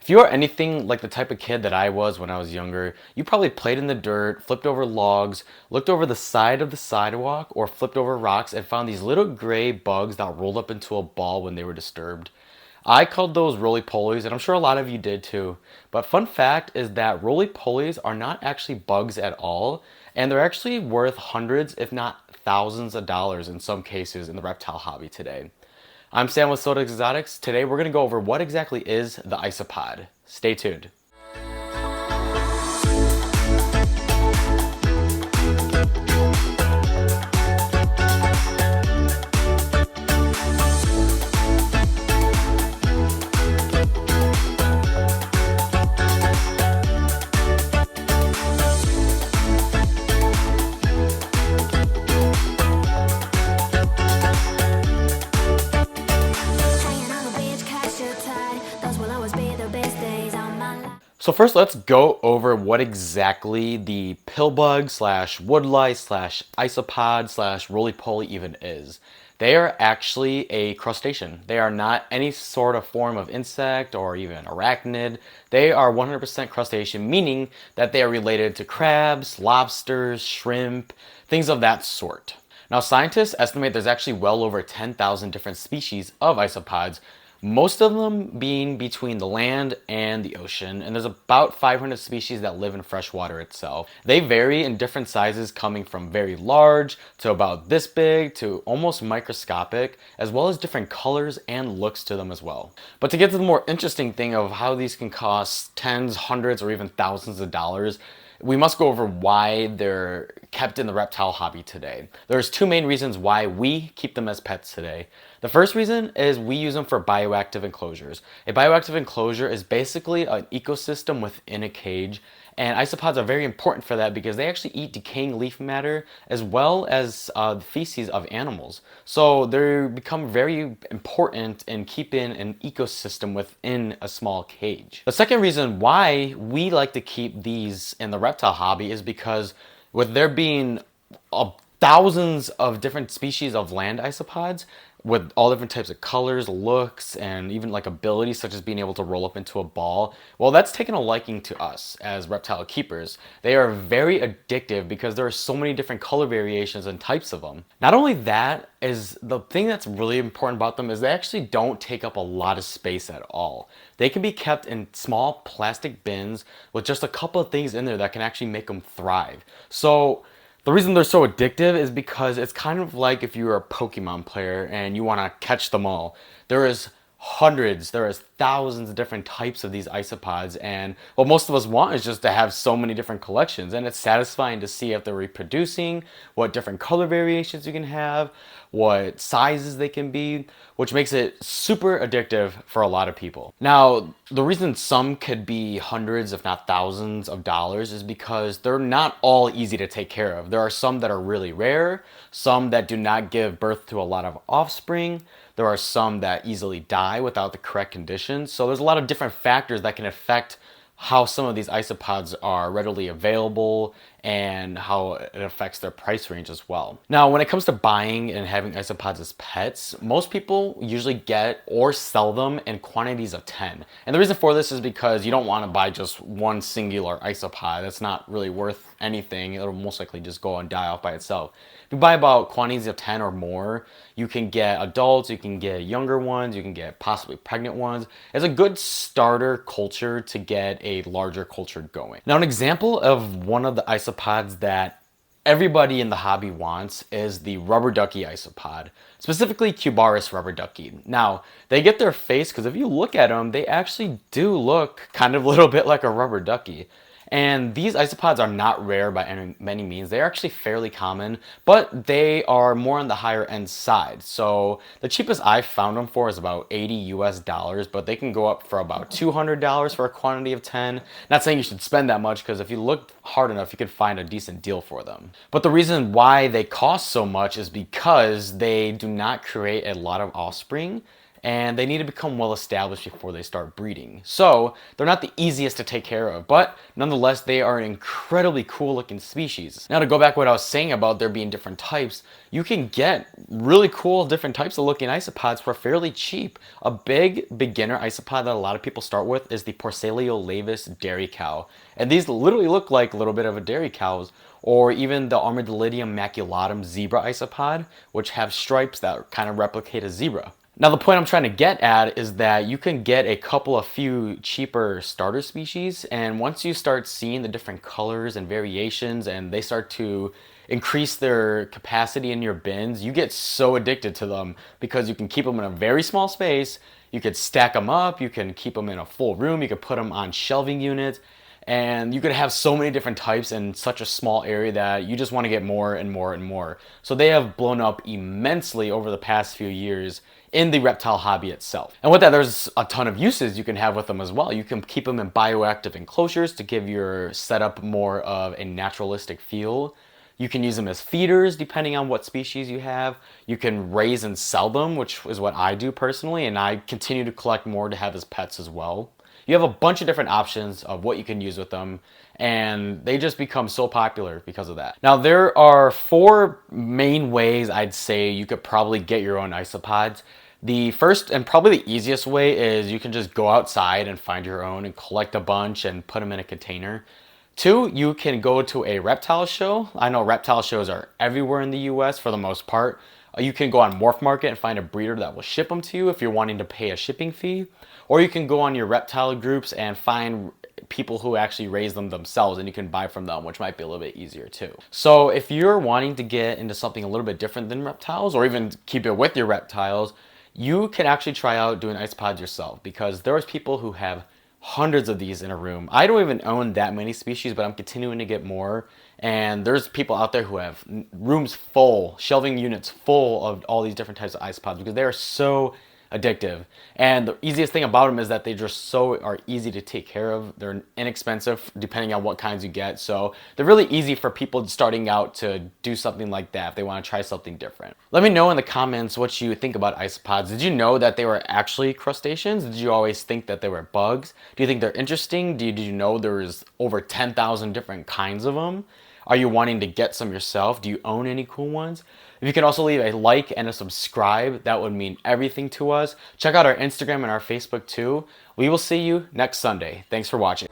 If you are anything like the type of kid that I was when I was younger, you probably played in the dirt, flipped over logs, looked over the side of the sidewalk, or flipped over rocks and found these little gray bugs that rolled up into a ball when they were disturbed. I called those roly polies, and I'm sure a lot of you did too. But fun fact is that roly polies are not actually bugs at all, and they're actually worth hundreds, if not thousands of dollars in some cases in the reptile hobby today. I'm Sam with 000's. Today we're going to go over what exactly is the isopod. Stay tuned. So first let's go over what exactly the pillbug slash woodlice slash isopod slash roly poly even is. They are actually a crustacean. They are not any sort of form of insect or even arachnid. They are 100% crustacean, meaning that they are related to crabs, lobsters, shrimp, things of that sort. Now scientists estimate there's actually well over 10,000 different species of isopods, most of them being between the land and the ocean, and there's about 500 species that live in freshwater itself. They vary in different sizes, coming from very large to about this big to almost microscopic, as well as different colors and looks to them as well. But to get to the more interesting thing of how these can cost tens, hundreds, or even thousands of dollars, we must go over why they're kept in the reptile hobby today. There's two main reasons why we keep them as pets today. The first reason is we use them for bioactive enclosures. A bioactive enclosure is basically an ecosystem within a cage, and isopods are very important for that because they actually eat decaying leaf matter as well as the feces of animals. So they become very important in keeping an ecosystem within a small cage. The second reason why we like to keep these in the reptile hobby is because with there being thousands of different species of land isopods, with all different types of colors, looks, and even like abilities such as being able to roll up into a ball, well, that's taken a liking to us as reptile keepers. They are very addictive because there are so many different color variations and types of them. Not only that, is the thing that's really important about them is they actually don't take up a lot of space at all. They can be kept in small plastic bins with just a couple of things in there that can actually make them thrive. So the reason they're so addictive is because it's kind of like if you were a Pokemon player and you want to catch them all. There is thousands of different types of these isopods, and what most of us want is just to have so many different collections, and it's satisfying to see if they're reproducing, what different color variations you can have, what sizes they can be, which makes it super addictive for a lot of people. Now, the reason some could be hundreds if not thousands of dollars is because they're not all easy to take care of. There are some that are really rare, some that do not give birth to a lot of offspring. There are some that easily die without the correct conditions. So there's a lot of different factors that can affect how some of these isopods are readily available and how it affects their price range as well. Now, when it comes to buying and having isopods as pets, most people usually get or sell them in quantities of 10. And the reason for this is because you don't want to buy just one singular isopod. That's not really worth anything. It'll most likely just go and die off by itself. If you buy about quantities of 10 or more, you can get adults, you can get younger ones, you can get possibly pregnant ones. It's a good starter culture to get a larger culture going. Now, an example of one of the isopods that everybody in the hobby wants is the rubber ducky isopod, specifically Cubaris rubber ducky. Now, they get their face because if you look at them, they actually do look kind of a little bit like a rubber ducky. And these isopods are not rare by any means. They're actually fairly common, but they are more on the higher end side. So the cheapest I've found them for is about $80 US, but they can go up for about $200 for a quantity of 10. Not saying you should spend that much, because if you look hard enough, you could find a decent deal for them. But the reason why they cost so much is because they do not create a lot of offspring. and they need to become well established before they start breeding. So they're not the easiest to take care of, but nonetheless, they are an incredibly cool looking species. Now to go back to what I was saying about there being different types, you can get really cool different types of looking isopods for fairly cheap. A big beginner isopod that a lot of people start with is the Porcellio dairy cow. And these literally look like a little bit of a dairy cows, or even the Armadillidium maculatum zebra isopod, which have stripes that kind of replicate a zebra. Now the point I'm trying to get at is that you can get a couple of few cheaper starter species, and once you start seeing the different colors and variations and they start to increase their capacity in your bins, you get so addicted to them because you can keep them in a very small space, you could stack them up, you can keep them in a full room, you could put them on shelving units, and you could have so many different types in such a small area that you just want to get more and more and more. So they have blown up immensely over the past few years in the reptile hobby itself. And with that, there's a ton of uses you can have with them as well. You can keep them in bioactive enclosures to give your setup more of a naturalistic feel. You can use them as feeders depending on what species you have. You can raise and sell them, which is what I do personally, and I continue to collect more to have as pets as well. You have a bunch of different options of what you can use with them, and they just become so popular because of that. Now, there are 4 main ways I'd say you could probably get your own isopods. The first and probably the easiest way is you can just go outside and find your own and collect a bunch and put them in a container. 2, you can go to a reptile show. I know reptile shows are everywhere in the US for the most part. You can go on Morph Market and find a breeder that will ship them to you if you're wanting to pay a shipping fee. Or you can go on your reptile groups and find people who actually raise them themselves and you can buy from them, which might be a little bit easier too. So if you're wanting to get into something a little bit different than reptiles, or even keep it with your reptiles, you can actually try out doing isopods yourself, because there's people who have hundreds of these in a room. I don't even own that many species, but I'm continuing to get more. And there's people out there who have rooms full, shelving units full of all these different types of isopods because they are so addictive. And the easiest thing about them is that they just so are easy to take care of. They're inexpensive depending on what kinds you get. So they're really easy for people starting out to do something like that if they want to try something different. Let me know in the comments what you think about isopods. Did you know that they were actually crustaceans? Did you always think that they were bugs? Do you think they're interesting? Did you know there's over 10,000 different kinds of them? Are you wanting to get some yourself? Do you own any cool ones? If you could also leave a like and a subscribe, that would mean everything to us. Check out our Instagram and our Facebook too. We will see you next Sunday. Thanks for watching.